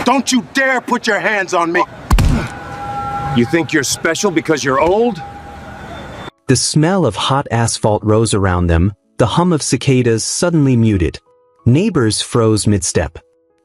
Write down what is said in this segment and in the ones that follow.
Don't you dare put your hands on me! You think you're special because you're old? The smell of hot asphalt rose around them, the hum of cicadas suddenly muted. Neighbors froze mid-step.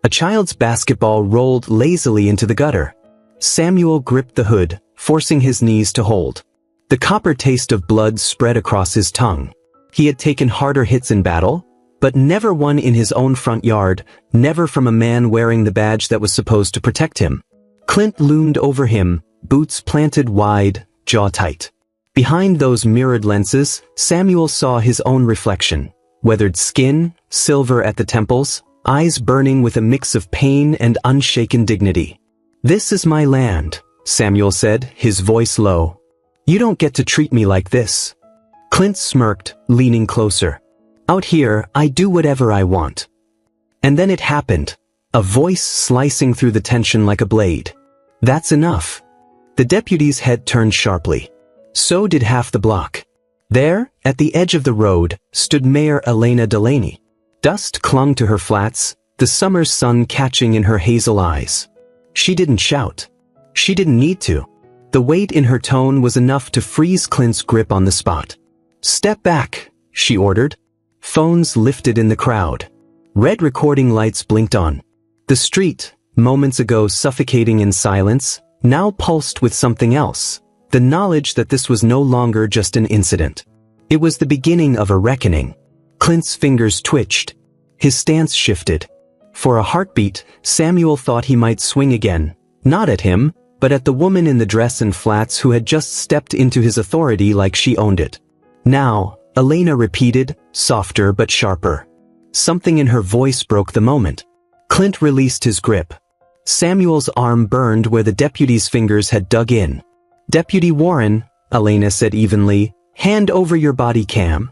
A child's basketball rolled lazily into the gutter. Samuel gripped the hood, forcing his knees to hold. The copper taste of blood spread across his tongue. He had taken harder hits in battle, but never one in his own front yard, never from a man wearing the badge that was supposed to protect him. Clint loomed over him, boots planted wide, jaw tight. Behind those mirrored lenses, Samuel saw his own reflection. Weathered skin, silver at the temples, eyes burning with a mix of pain and unshaken dignity. "This is my land," Samuel said, his voice low. "You don't get to treat me like this." Clint smirked, leaning closer. "Out here, I do whatever I want." And then it happened. A voice slicing through the tension like a blade. "That's enough." The deputy's head turned sharply. So did half the block. There, at the edge of the road, stood Mayor Elena Delaney. Dust clung to her flats, the summer's sun catching in her hazel eyes. She didn't shout. She didn't need to. The weight in her tone was enough to freeze Clint's grip on the spot. "Step back," she ordered. Phones lifted in the crowd. Red recording lights blinked on. The street, moments ago suffocating in silence, now pulsed with something else. The knowledge that this was no longer just an incident. It was the beginning of a reckoning. Clint's fingers twitched. His stance shifted. For a heartbeat, Samuel thought he might swing again, not at him, but at the woman in the dress and flats who had just stepped into his authority like she owned it. "Now," Elena repeated, softer but sharper. Something in her voice broke the moment. Clint released his grip. Samuel's arm burned where the deputy's fingers had dug in. "Deputy Warren," Elena said evenly, "hand over your body cam."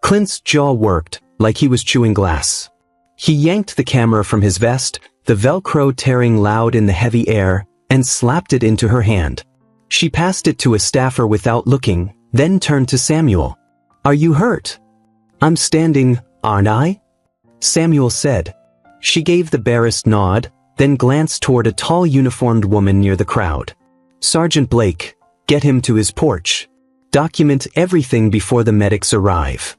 Clint's jaw worked, like he was chewing glass. He yanked the camera from his vest, the Velcro tearing loud in the heavy air, and slapped it into her hand. She passed it to a staffer without looking, then turned to Samuel. "Are you hurt?" "I'm standing, aren't I?" Samuel said. She gave the barest nod, then glanced toward a tall uniformed woman near the crowd. "Sergeant Blake, get him to his porch. Document everything before the medics arrive."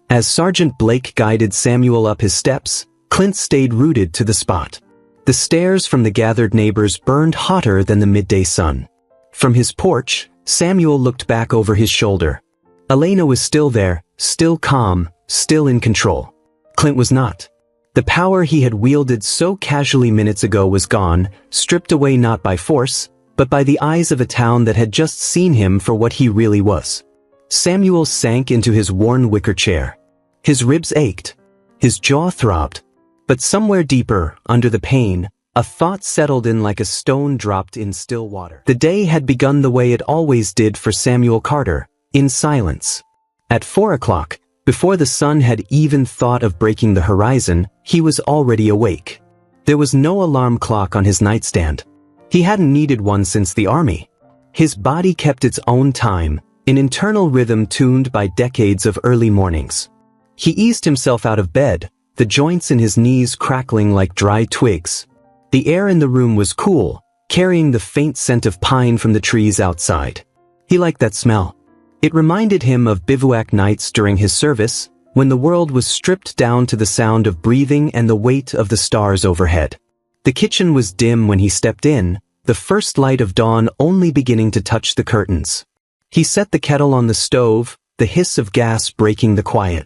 As Sergeant Blake guided Samuel up his steps, Clint stayed rooted to the spot. The stares from the gathered neighbors burned hotter than the midday sun. From his porch, Samuel looked back over his shoulder. Elena was still there, still calm, still in control. Clint was not. The power he had wielded so casually minutes ago was gone, stripped away not by force, but by the eyes of a town that had just seen him for what he really was. Samuel sank into his worn wicker chair. His ribs ached. His jaw throbbed. But somewhere deeper, under the pain, a thought settled in like a stone dropped in still water. The day had begun the way it always did for Samuel Carter, in silence. At 4 o'clock, before the sun had even thought of breaking the horizon, he was already awake. There was no alarm clock on his nightstand. He hadn't needed one since the army. His body kept its own time, an internal rhythm tuned by decades of early mornings. He eased himself out of bed, the joints in his knees crackling like dry twigs. The air in the room was cool, carrying the faint scent of pine from the trees outside. He liked that smell. It reminded him of bivouac nights during his service, when the world was stripped down to the sound of breathing and the weight of the stars overhead. The kitchen was dim when he stepped in, the first light of dawn only beginning to touch the curtains. He set the kettle on the stove, the hiss of gas breaking the quiet.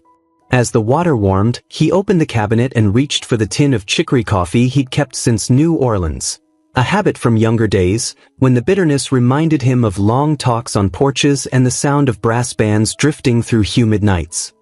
As the water warmed, he opened the cabinet and reached for the tin of chicory coffee he'd kept since New Orleans. A habit from younger days, when the bitterness reminded him of long talks on porches and the sound of brass bands drifting through humid nights.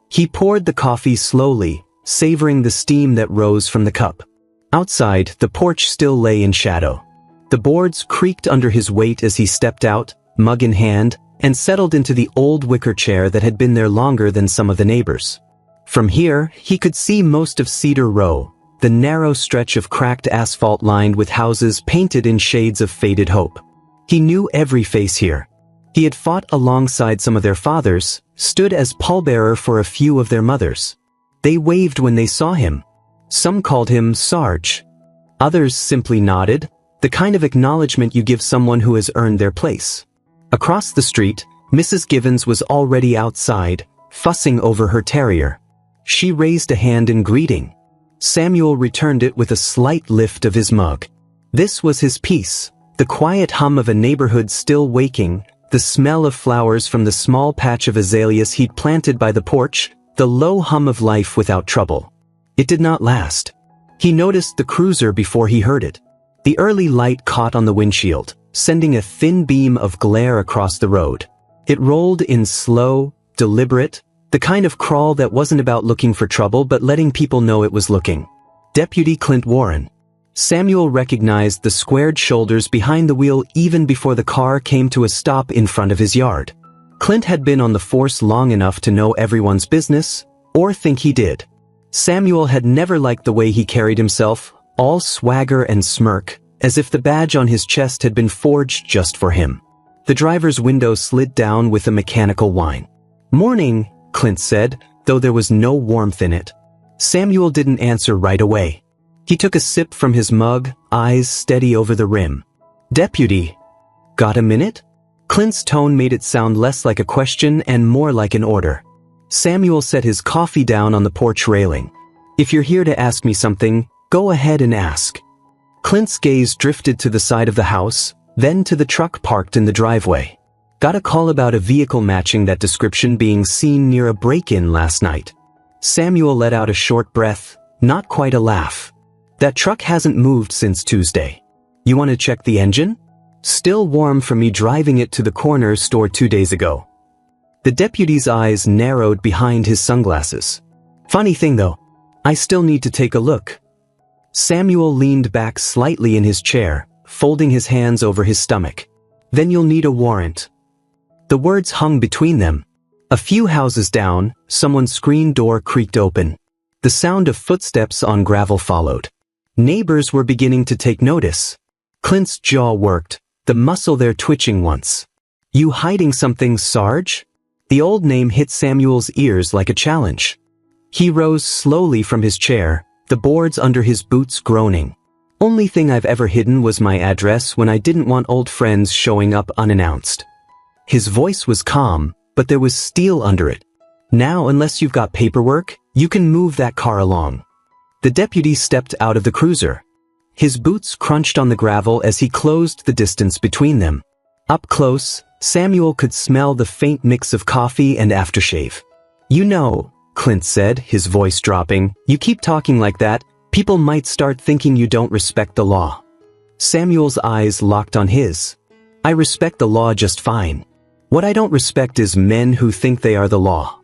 He poured the coffee slowly, savoring the steam that rose from the cup. Outside, the porch still lay in shadow. The boards creaked under his weight as he stepped out, mug in hand, and settled into the old wicker chair that had been there longer than some of the neighbors. From here, he could see most of Cedar Row, the narrow stretch of cracked asphalt lined with houses painted in shades of faded hope. He knew every face here. He had fought alongside some of their fathers, stood as pallbearer for a few of their mothers. They waved when they saw him. Some called him Sarge. Others simply nodded, the kind of acknowledgement you give someone who has earned their place. Across the street, Mrs. Givens was already outside, fussing over her terrier. She raised a hand in greeting. Samuel returned it with a slight lift of his mug. This was his peace, the quiet hum of a neighborhood still waking, the smell of flowers from the small patch of azaleas he'd planted by the porch, the low hum of life without trouble. It did not last. He noticed the cruiser before he heard it. The early light caught on the windshield, sending a thin beam of glare across the road. It rolled in slow, deliberate, the kind of crawl that wasn't about looking for trouble but letting people know it was looking. Deputy Clint Warren. Samuel recognized the squared shoulders behind the wheel even before the car came to a stop in front of his yard. Clint had been on the force long enough to know everyone's business, or think he did. Samuel had never liked the way he carried himself, all swagger and smirk, as if the badge on his chest had been forged just for him. The driver's window slid down with a mechanical whine. "Morning," Clint said, though there was no warmth in it. Samuel didn't answer right away. He took a sip from his mug, eyes steady over the rim. "Deputy, got a minute?" Clint's tone made it sound less like a question and more like an order. Samuel set his coffee down on the porch railing. "If you're here to ask me something, go ahead and ask." Clint's gaze drifted to the side of the house, then to the truck parked in the driveway. "Got a call about a vehicle matching that description being seen near a break-in last night." Samuel let out a short breath, not quite a laugh. "That truck hasn't moved since Tuesday. You want to check the engine? Still warm from me driving it to the corner store 2 days ago." The deputy's eyes narrowed behind his sunglasses. "Funny thing though, I still need to take a look." Samuel leaned back slightly in his chair, folding his hands over his stomach. "Then you'll need a warrant." The words hung between them. A few houses down, someone's screen door creaked open. The sound of footsteps on gravel followed. Neighbors were beginning to take notice. Clint's jaw worked, the muscle there twitching once. "You hiding something, Sarge?" The old name hit Samuel's ears like a challenge. He rose slowly from his chair, the boards under his boots groaning. "Only thing I've ever hidden was my address when I didn't want old friends showing up unannounced." His voice was calm, but there was steel under it. "Now, unless you've got paperwork, you can move that car along." The deputy stepped out of the cruiser. His boots crunched on the gravel as he closed the distance between them. Up close, Samuel could smell the faint mix of coffee and aftershave. "You know," Clint said, his voice dropping, "you keep talking like that, people might start thinking you don't respect the law." Samuel's eyes locked on his. "I respect the law just fine. What I don't respect is men who think they are the law."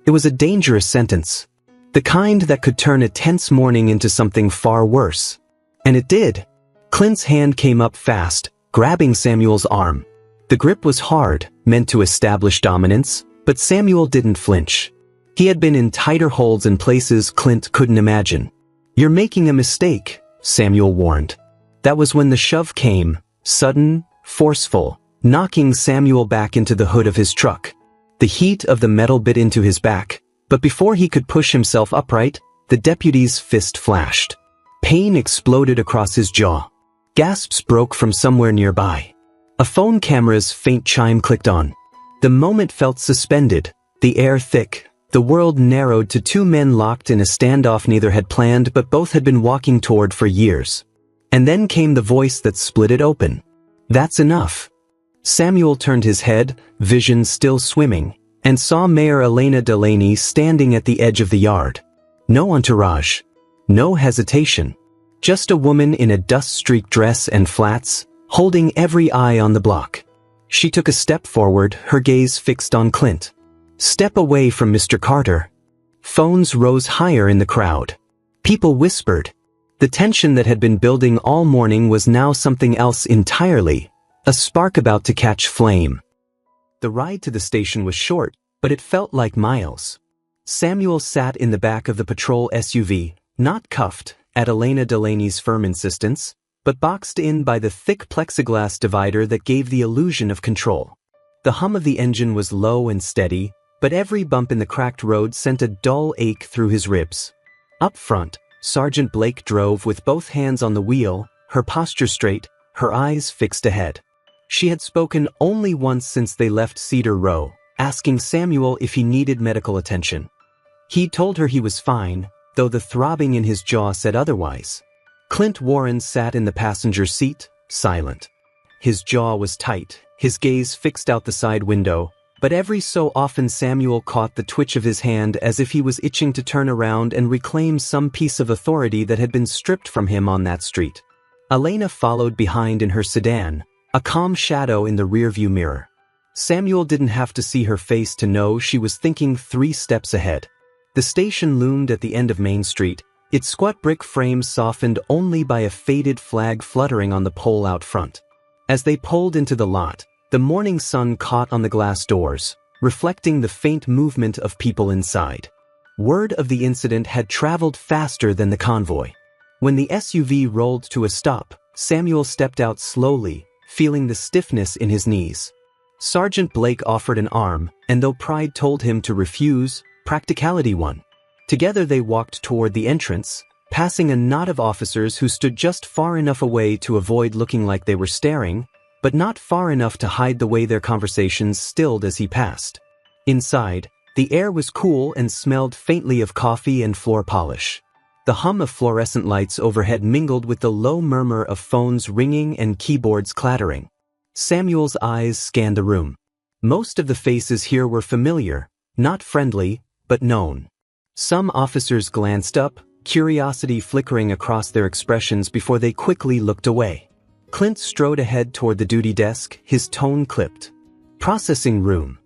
It was a dangerous sentence. The kind that could turn a tense morning into something far worse. And it did. Clint's hand came up fast, grabbing Samuel's arm. The grip was hard, meant to establish dominance, but Samuel didn't flinch. He had been in tighter holds in places Clint couldn't imagine. "You're making a mistake," Samuel warned. That was when the shove came, sudden, forceful, knocking Samuel back into the hood of his truck. The heat of the metal bit into his back, but before he could push himself upright, the deputy's fist flashed. Pain exploded across his jaw. Gasps broke from somewhere nearby. A phone camera's faint chime clicked on. The moment felt suspended, the air thick, the world narrowed to two men locked in a standoff neither had planned but both had been walking toward for years. And then came the voice that split it open. "That's enough." Samuel turned his head, vision still swimming, and saw Mayor Elena Delaney standing at the edge of the yard. No entourage. No hesitation. Just a woman in a dust-streaked dress and flats, holding every eye on the block. She took a step forward, her gaze fixed on Clint. "Step away from Mr. Carter." Phones rose higher in the crowd. People whispered. The tension that had been building all morning was now something else entirely, a spark about to catch flame. The ride to the station was short, but it felt like miles. Samuel sat in the back of the patrol SUV, not cuffed, at Elena Delaney's firm insistence, but boxed in by the thick plexiglass divider that gave the illusion of control. The hum of the engine was low and steady, but every bump in the cracked road sent a dull ache through his ribs. Up front, Sergeant Blake drove with both hands on the wheel, her posture straight, her eyes fixed ahead. She had spoken only once since they left Cedar Row, asking Samuel if he needed medical attention. He told her he was fine, though the throbbing in his jaw said otherwise. Clint Warren sat in the passenger seat, silent. His jaw was tight, his gaze fixed out the side window, but every so often Samuel caught the twitch of his hand as if he was itching to turn around and reclaim some piece of authority that had been stripped from him on that street. Elena followed behind in her sedan, a calm shadow in the rearview mirror. Samuel didn't have to see her face to know she was thinking 3 steps ahead. The station loomed at the end of Main Street, its squat brick frame softened only by a faded flag fluttering on the pole out front. As they pulled into the lot, the morning sun caught on the glass doors, reflecting the faint movement of people inside. Word of the incident had traveled faster than the convoy. When the SUV rolled to a stop, Samuel stepped out slowly, feeling the stiffness in his knees. Sergeant Blake offered an arm, and though pride told him to refuse, practicality won. Together they walked toward the entrance, passing a knot of officers who stood just far enough away to avoid looking like they were staring, but not far enough to hide the way their conversations stilled as he passed. Inside, the air was cool and smelled faintly of coffee and floor polish. The hum of fluorescent lights overhead mingled with the low murmur of phones ringing and keyboards clattering. Samuel's eyes scanned the room. Most of the faces here were familiar, not friendly, but known. Some officers glanced up, curiosity flickering across their expressions before they quickly looked away. Clint strode ahead toward the duty desk, his tone clipped. Processing room.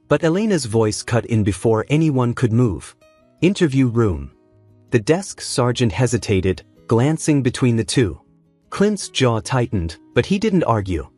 But Elena's voice cut in before anyone could move. Interview room. The desk sergeant hesitated, glancing between the two. Clint's jaw tightened, but he didn't argue.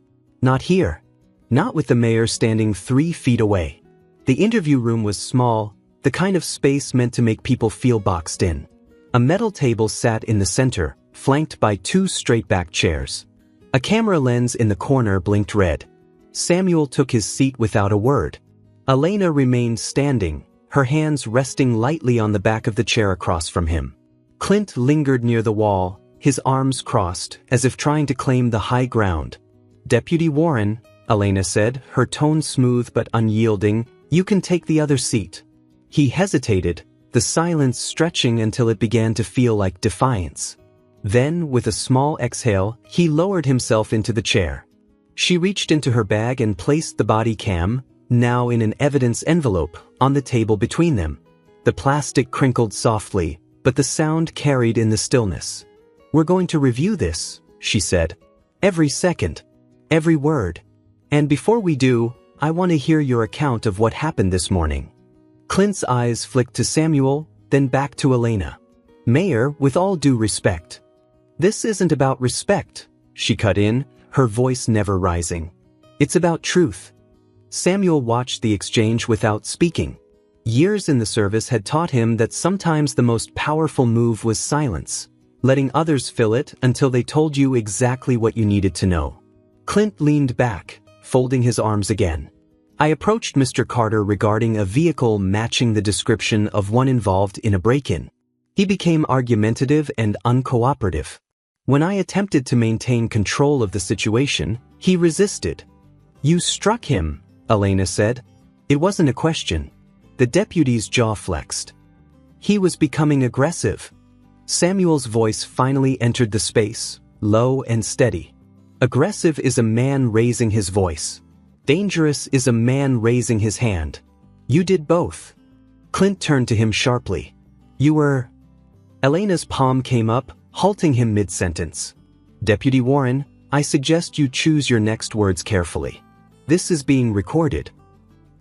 Not here. Not with the mayor standing 3 feet away. The interview room was small, the kind of space meant to make people feel boxed in. A metal table sat in the center, flanked by 2 straight-back chairs. A camera lens in the corner blinked red. Samuel took his seat without a word. Elena remained standing, her hands resting lightly on the back of the chair across from him. Clint lingered near the wall, his arms crossed, as if trying to claim the high ground. Deputy Warren, Elena said, her tone smooth but unyielding, you can take the other seat. He hesitated, the silence stretching until it began to feel like defiance. Then, with a small exhale, he lowered himself into the chair. She reached into her bag and placed the body cam, now in an evidence envelope, on the table between them. The plastic crinkled softly, but the sound carried in the stillness. We're going to review this, she said. Every second. Every word. And before we do, I want to hear your account of what happened this morning. Clint's eyes flicked to Samuel, then back to Elena. Mayor, with all due respect. This isn't about respect, she cut in, her voice never rising. It's about truth. Samuel watched the exchange without speaking. Years in the service had taught him that sometimes the most powerful move was silence, letting others fill it until they told you exactly what you needed to know. Clint leaned back, folding his arms again. I approached Mr. Carter regarding a vehicle matching the description of one involved in a break-in. He became argumentative and uncooperative. When I attempted to maintain control of the situation, he resisted. You struck him, Elena said. It wasn't a question. The deputy's jaw flexed. He was becoming aggressive. Samuel's voice finally entered the space, low and steady. Aggressive is a man raising his voice. Dangerous is a man raising his hand. You did both. Clint turned to him sharply. You were... Elena's palm came up, halting him mid-sentence. Deputy Warren, I suggest you choose your next words carefully. This is being recorded.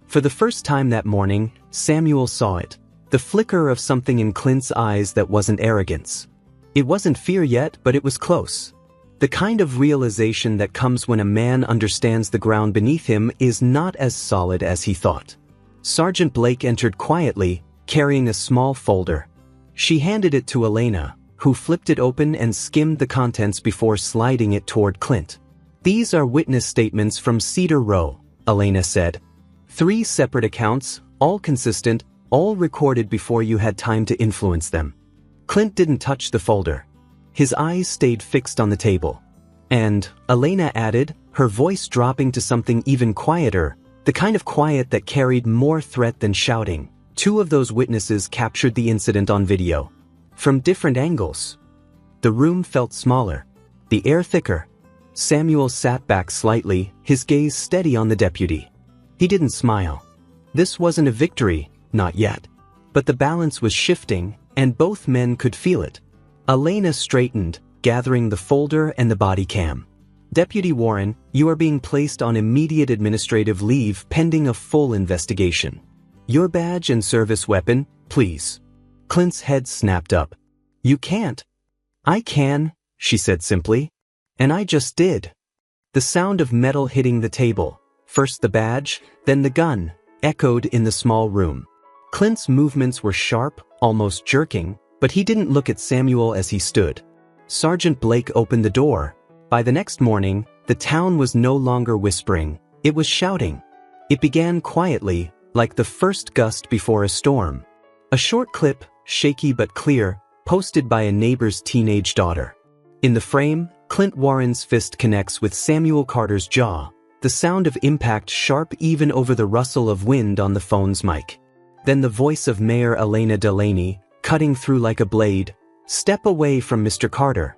For the first time that morning, Samuel saw it. The flicker of something in Clint's eyes that wasn't arrogance. It wasn't fear yet, but it was close. The kind of realization that comes when a man understands the ground beneath him is not as solid as he thought. Sergeant Blake entered quietly, carrying a small folder. She handed it to Elena, who flipped it open and skimmed the contents before sliding it toward Clint. These are witness statements from Cedar Row, Elena said. 3 separate accounts, all consistent, all recorded before you had time to influence them. Clint didn't touch the folder. His eyes stayed fixed on the table. And, Elena added, her voice dropping to something even quieter, the kind of quiet that carried more threat than shouting. Two of those witnesses captured the incident on video. From different angles. The room felt smaller. The air thicker. Samuel sat back slightly, his gaze steady on the deputy. He didn't smile. This wasn't a victory, not yet. But the balance was shifting, and both men could feel it. Elena straightened, gathering the folder and the body cam. Deputy Warren, you are being placed on immediate administrative leave pending a full investigation. Your badge and service weapon, please. Clint's head snapped up. You can't. I can, she said simply. And I just did. The sound of metal hitting the table, first the badge, then the gun, echoed in the small room. Clint's movements were sharp, almost jerking, but he didn't look at Samuel as he stood. Sergeant Blake opened the door. By the next morning, the town was no longer whispering, it was shouting. It began quietly, like the first gust before a storm. A short clip, shaky but clear, posted by a neighbor's teenage daughter. In the frame, Clint Warren's fist connects with Samuel Carter's jaw, the sound of impact sharp even over the rustle of wind on the phone's mic. Then the voice of Mayor Elena Delaney, cutting through like a blade, "Step away from Mr. Carter."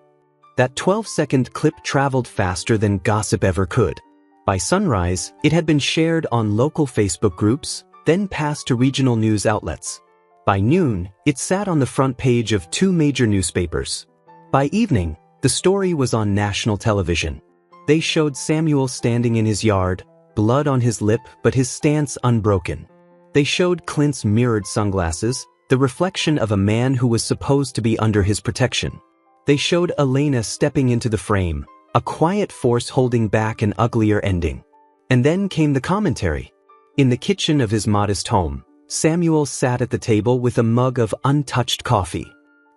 That 12-second clip traveled faster than gossip ever could. By sunrise, it had been shared on local Facebook groups, then passed to regional news outlets. By noon, it sat on the front page of 2 major newspapers. By evening, the story was on national television. They showed Samuel standing in his yard, blood on his lip but his stance unbroken. They showed Clint's mirrored sunglasses, the reflection of a man who was supposed to be under his protection. They showed Elena stepping into the frame, a quiet force holding back an uglier ending. And then came the commentary. In the kitchen of his modest home, Samuel sat at the table with a mug of untouched coffee.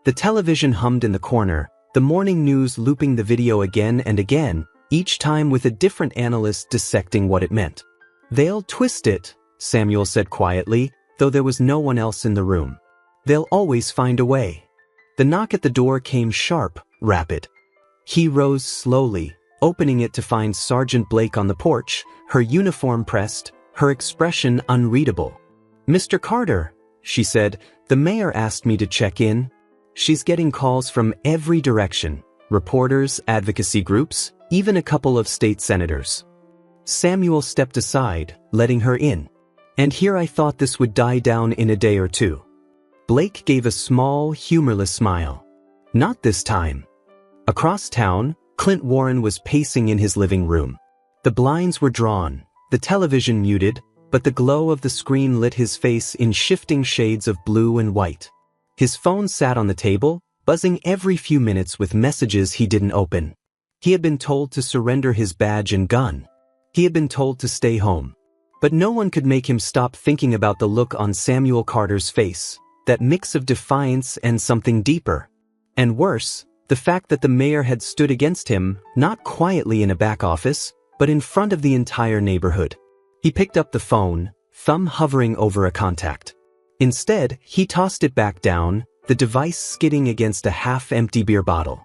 The television hummed in the corner, the morning news looping the video again and again, each time with a different analyst dissecting what it meant. They'll twist it, Samuel said quietly, though there was no one else in the room. They'll always find a way. The knock at the door came sharp, rapid. He rose slowly, opening it to find Sergeant Blake on the porch, her uniform pressed, her expression unreadable. "Mr. Carter," she said, "the mayor asked me to check in." She's getting calls from every direction, reporters, advocacy groups, even a couple of state senators. Samuel stepped aside, letting her in. "And here I thought this would die down in a day or two." Blake gave a small, humorless smile. "Not this time." Across town, Clint Warren was pacing in his living room. The blinds were drawn, the television muted, but the glow of the screen lit his face in shifting shades of blue and white. His phone sat on the table, buzzing every few minutes with messages he didn't open. He had been told to surrender his badge and gun. He had been told to stay home. But no one could make him stop thinking about the look on Samuel Carter's face, that mix of defiance and something deeper. And worse, the fact that the mayor had stood against him, not quietly in a back office, but in front of the entire neighborhood. He picked up the phone, thumb hovering over a contact. Instead, he tossed it back down, the device skidding against a half-empty beer bottle.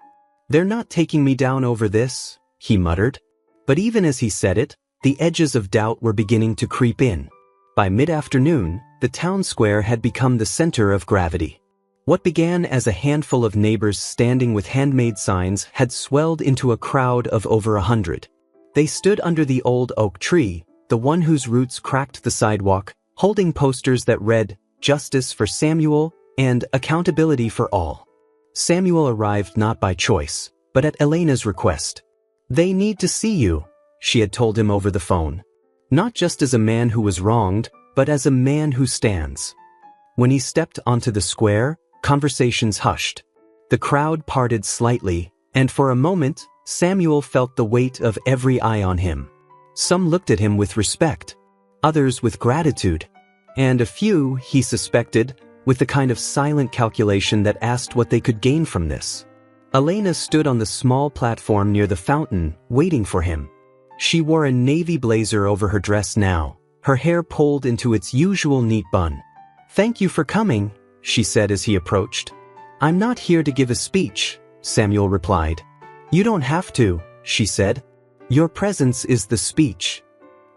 "They're not taking me down over this," he muttered. But even as he said it, the edges of doubt were beginning to creep in. By mid-afternoon, the town square had become the center of gravity. What began as a handful of neighbors standing with handmade signs had swelled into a crowd of over 100. They stood under the old oak tree, the one whose roots cracked the sidewalk, holding posters that read, "Justice for Samuel" and "Accountability for all." Samuel arrived not by choice, but at Elena's request. "They need to see you," she had told him over the phone. Not just as a man who was wronged, but as a man who stands. When he stepped onto the square, conversations hushed. The crowd parted slightly, and for a moment, Samuel felt the weight of every eye on him. Some looked at him with respect, others with gratitude, and a few, he suspected, with the kind of silent calculation that asked what they could gain from this. Elena stood on the small platform near the fountain, waiting for him. She wore a navy blazer over her dress now, her hair pulled into its usual neat bun. "Thank you for coming," she said as he approached. "I'm not here to give a speech," Samuel replied. "You don't have to," she said. "Your presence is the speech."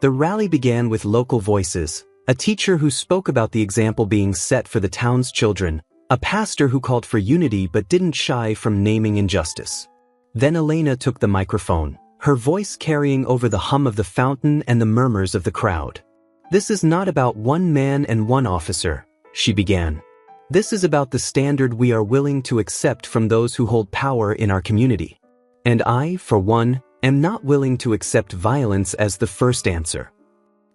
The rally began with local voices, a teacher who spoke about the example being set for the town's children, a pastor who called for unity but didn't shy from naming injustice. Then Elena took the microphone, her voice carrying over the hum of the fountain and the murmurs of the crowd. "This is not about one man and one officer," she began. "This is about the standard we are willing to accept from those who hold power in our community. And I, for one, am not willing to accept violence as the first answer."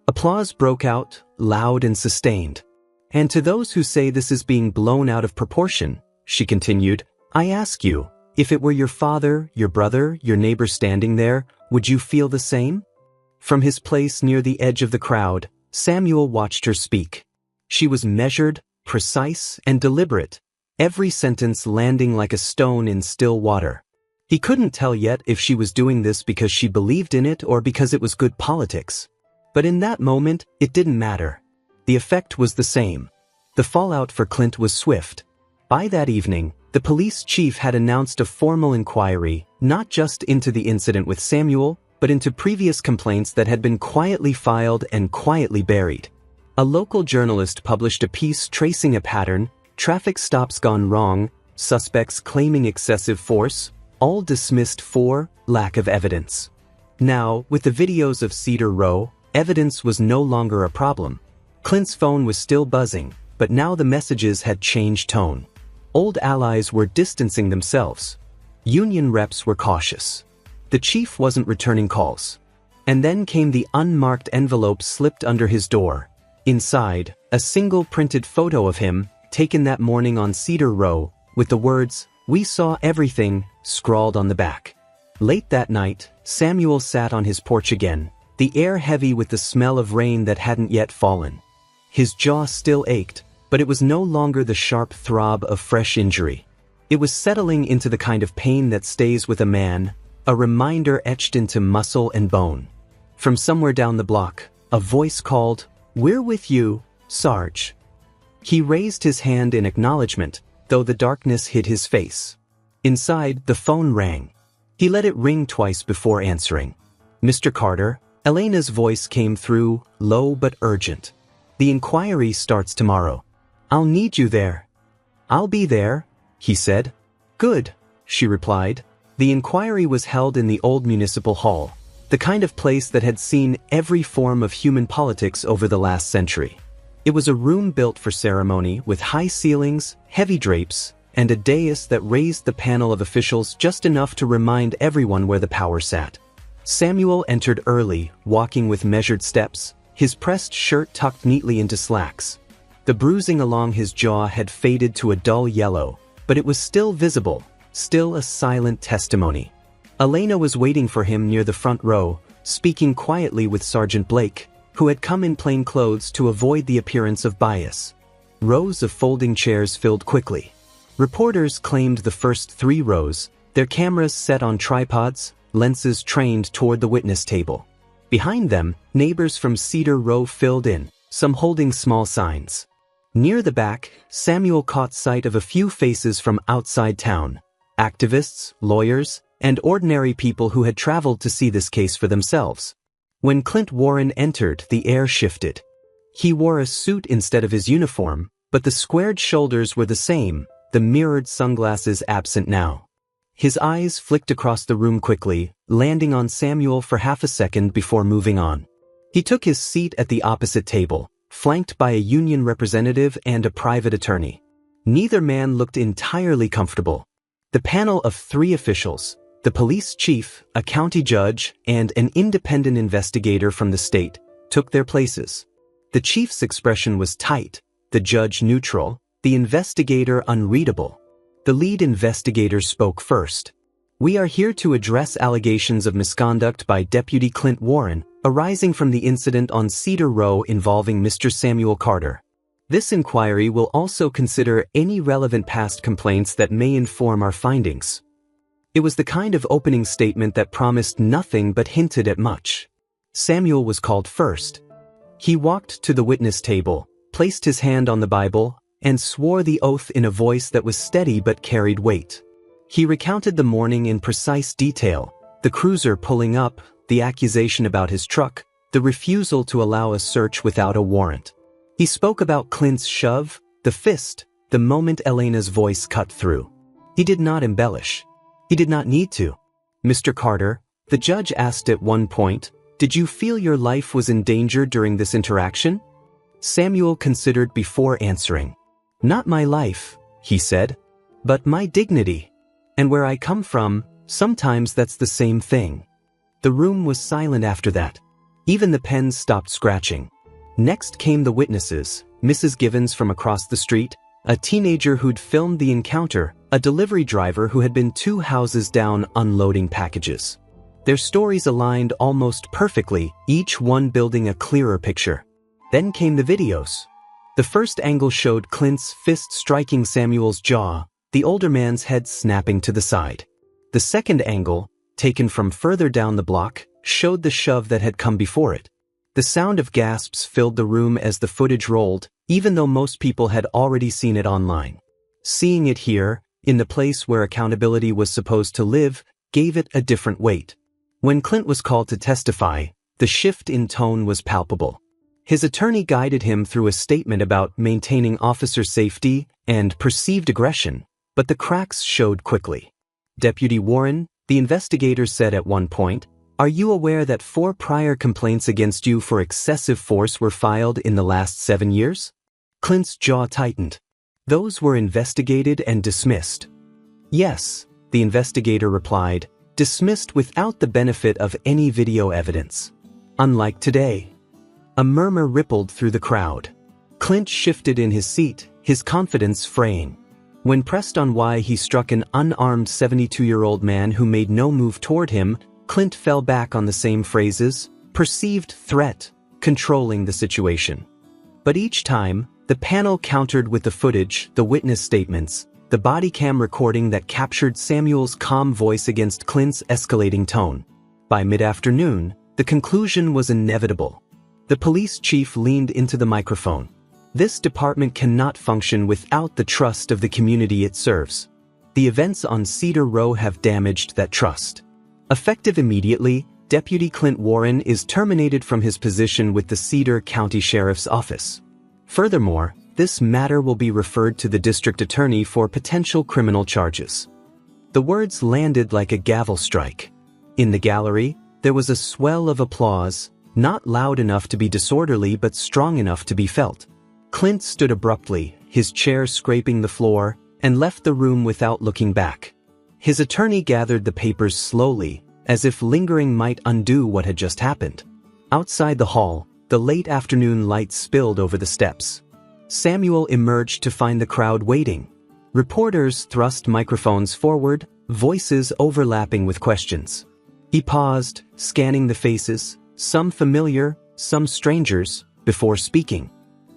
Applause broke out, loud and sustained. "And to those who say this is being blown out of proportion," she continued, "I ask you, if it were your father, your brother, your neighbor standing there, would you feel the same?" From his place near the edge of the crowd, Samuel watched her speak. She was measured, precise, and deliberate, every sentence landing like a stone in still water. He couldn't tell yet if she was doing this because she believed in it or because it was good politics. But in that moment, it didn't matter. The effect was the same. The fallout for Clint was swift. By that evening, the police chief had announced a formal inquiry, not just into the incident with Samuel, but into previous complaints that had been quietly filed and quietly buried. A local journalist published a piece tracing a pattern: traffic stops gone wrong, suspects claiming excessive force, all dismissed for lack of evidence. Now, with the videos of Cedar Row, evidence was no longer a problem. Clint's phone was still buzzing, but now the messages had changed tone. Old allies were distancing themselves. Union reps were cautious. The chief wasn't returning calls. And then came the unmarked envelope slipped under his door. Inside, a single printed photo of him, taken that morning on Cedar Row, with the words, "We saw everything," scrawled on the back. Late that night, Samuel sat on his porch again, the air heavy with the smell of rain that hadn't yet fallen. His jaw still ached, but it was no longer the sharp throb of fresh injury. It was settling into the kind of pain that stays with a man, a reminder etched into muscle and bone. From somewhere down the block, a voice called, "We're with you, Sarge." He raised his hand in acknowledgement, though the darkness hid his face. Inside, the phone rang. He let it ring twice before answering. "Mr. Carter," Elena's voice came through, low but urgent. "The inquiry starts tomorrow. I'll need you there." "I'll be there," he said. "Good," she replied. The inquiry was held in the old municipal hall, the kind of place that had seen every form of human politics over the last century. It was a room built for ceremony with high ceilings, heavy drapes, and a dais that raised the panel of officials just enough to remind everyone where the power sat. Samuel entered early, walking with measured steps, his pressed shirt tucked neatly into slacks. The bruising along his jaw had faded to a dull yellow, but it was still visible, still a silent testimony. Elena was waiting for him near the front row, speaking quietly with Sergeant Blake, who had come in plain clothes to avoid the appearance of bias. Rows of folding chairs filled quickly. Reporters claimed the first 3 rows, their cameras set on tripods, lenses trained toward the witness table. Behind them, neighbors from Cedar Row filled in, some holding small signs. Near the back, Samuel caught sight of a few faces from outside town, activists, lawyers, and ordinary people who had traveled to see this case for themselves. When Clint Warren entered, the air shifted. He wore a suit instead of his uniform, but the squared shoulders were the same, the mirrored sunglasses absent now. His eyes flicked across the room quickly, landing on Samuel for half a second before moving on. He took his seat at the opposite table, flanked by a union representative and a private attorney. Neither man looked entirely comfortable. The panel of 3 officials, the police chief, a county judge, and an independent investigator from the state, took their places. The chief's expression was tight, the judge neutral, the investigator unreadable. The lead investigator spoke first. "We are here to address allegations of misconduct by Deputy Clint Warren, arising from the incident on Cedar Row involving Mr. Samuel Carter. This inquiry will also consider any relevant past complaints that may inform our findings." It was the kind of opening statement that promised nothing but hinted at much. Samuel was called first. He walked to the witness table, placed his hand on the Bible, and swore the oath in a voice that was steady but carried weight. He recounted the morning in precise detail, the cruiser pulling up, the accusation about his truck, the refusal to allow a search without a warrant. He spoke about Clint's shove, the fist, the moment Elena's voice cut through. He did not embellish. He did not need to. "Mr. Carter," the judge asked at one point, "did you feel your life was in danger during this interaction?" Samuel considered before answering. "Not my life," he said, "but my dignity. And where I come from, sometimes that's the same thing." The room was silent after that. Even the pens stopped scratching. Next came the witnesses, Mrs. Givens from across the street, a teenager who'd filmed the encounter, a delivery driver who had been 2 houses down unloading packages. Their stories aligned almost perfectly, each one building a clearer picture. Then came the videos. The first angle showed Clint's fist striking Samuel's jaw, the older man's head snapping to the side. The second angle, taken from further down the block, showed the shove that had come before it. The sound of gasps filled the room as the footage rolled, even though most people had already seen it online. Seeing it here, in the place where accountability was supposed to live, gave it a different weight. When Clint was called to testify, the shift in tone was palpable. His attorney guided him through a statement about maintaining officer safety and perceived aggression, but the cracks showed quickly. "Deputy Warren," the investigator said at one point, "are you aware that 4 prior complaints against you for excessive force were filed in the last 7 years?" Clint's jaw tightened. "Those were investigated and dismissed." "Yes," the investigator replied, "dismissed without the benefit of any video evidence. Unlike today." A murmur rippled through the crowd. Clint shifted in his seat, his confidence fraying. When pressed on why he struck an unarmed 72-year-old man who made no move toward him, Clint fell back on the same phrases: perceived threat, controlling the situation. But each time, the panel countered with the footage, the witness statements, the body cam recording that captured Samuel's calm voice against Clint's escalating tone. By mid-afternoon, the conclusion was inevitable. The police chief leaned into the microphone. "This department cannot function without the trust of the community it serves. The events on Cedar Row have damaged that trust." Effective immediately, Deputy Clint Warren is terminated from his position with the Cedar County Sheriff's Office. Furthermore, this matter will be referred to the district attorney for potential criminal charges. The words landed like a gavel strike. In the gallery, there was a swell of applause, not loud enough to be disorderly but strong enough to be felt. Clint stood abruptly, his chair scraping the floor, and left the room without looking back. His attorney gathered the papers slowly, as if lingering might undo what had just happened. Outside the hall, the late afternoon light spilled over the steps. Samuel emerged to find the crowd waiting. Reporters thrust microphones forward, voices overlapping with questions. He paused, scanning the faces, some familiar, some strangers, before speaking.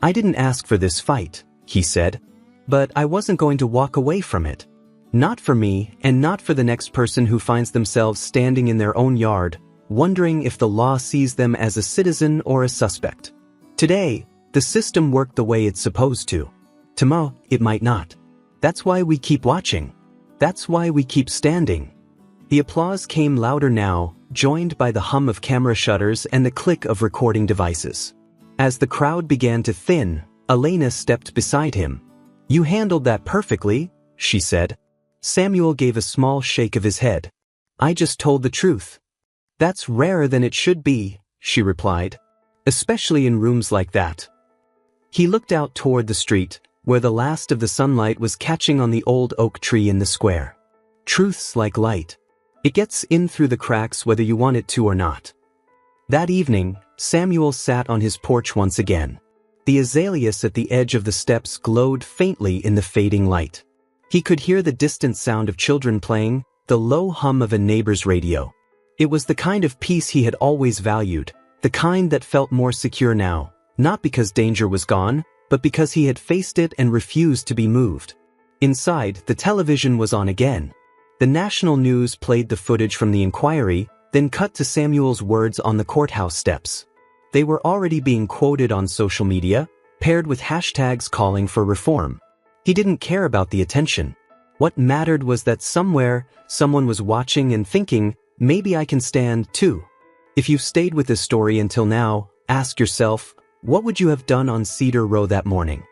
"I didn't ask for this fight," he said. "But I wasn't going to walk away from it. Not for me, and not for the next person who finds themselves standing in their own yard, wondering if the law sees them as a citizen or a suspect. Today, the system worked the way it's supposed to. Tomorrow, it might not. That's why we keep watching. That's why we keep standing." The applause came louder now, joined by the hum of camera shutters and the click of recording devices. As the crowd began to thin, Elena stepped beside him. "You handled that perfectly," she said. Samuel gave a small shake of his head. "I just told the truth." "That's rarer than it should be," she replied. "Especially in rooms like that." He looked out toward the street, where the last of the sunlight was catching on the old oak tree in the square. Truth's like light. It gets in through the cracks whether you want it to or not. That evening, Samuel sat on his porch once again. The azaleas at the edge of the steps glowed faintly in the fading light. He could hear the distant sound of children playing, the low hum of a neighbor's radio. It was the kind of peace he had always valued, the kind that felt more secure now, not because danger was gone, but because he had faced it and refused to be moved. Inside, the television was on again. The national news played the footage from the inquiry, then cut to Samuel's words on the courthouse steps. They were already being quoted on social media, paired with hashtags calling for reform. He didn't care about the attention. What mattered was that somewhere, someone was watching and thinking, maybe I can stand too. If you've stayed with this story until now, ask yourself, what would you have done on Cedar Row that morning?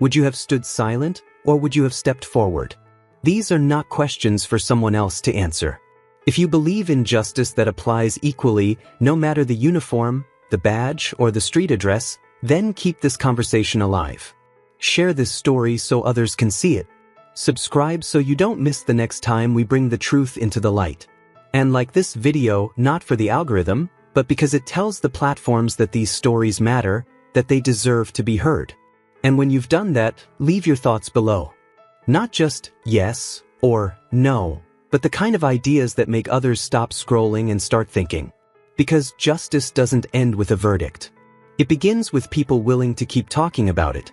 Would you have stood silent, or would you have stepped forward? These are not questions for someone else to answer. If you believe in justice that applies equally, no matter the uniform, the badge, or the street address, then keep this conversation alive. Share this story so others can see it. Subscribe so you don't miss the next time we bring the truth into the light. And like this video, not for the algorithm, but because it tells the platforms that these stories matter, that they deserve to be heard. And when you've done that, leave your thoughts below. Not just yes or no, but the kind of ideas that make others stop scrolling and start thinking. Because justice doesn't end with a verdict. It begins with people willing to keep talking about it.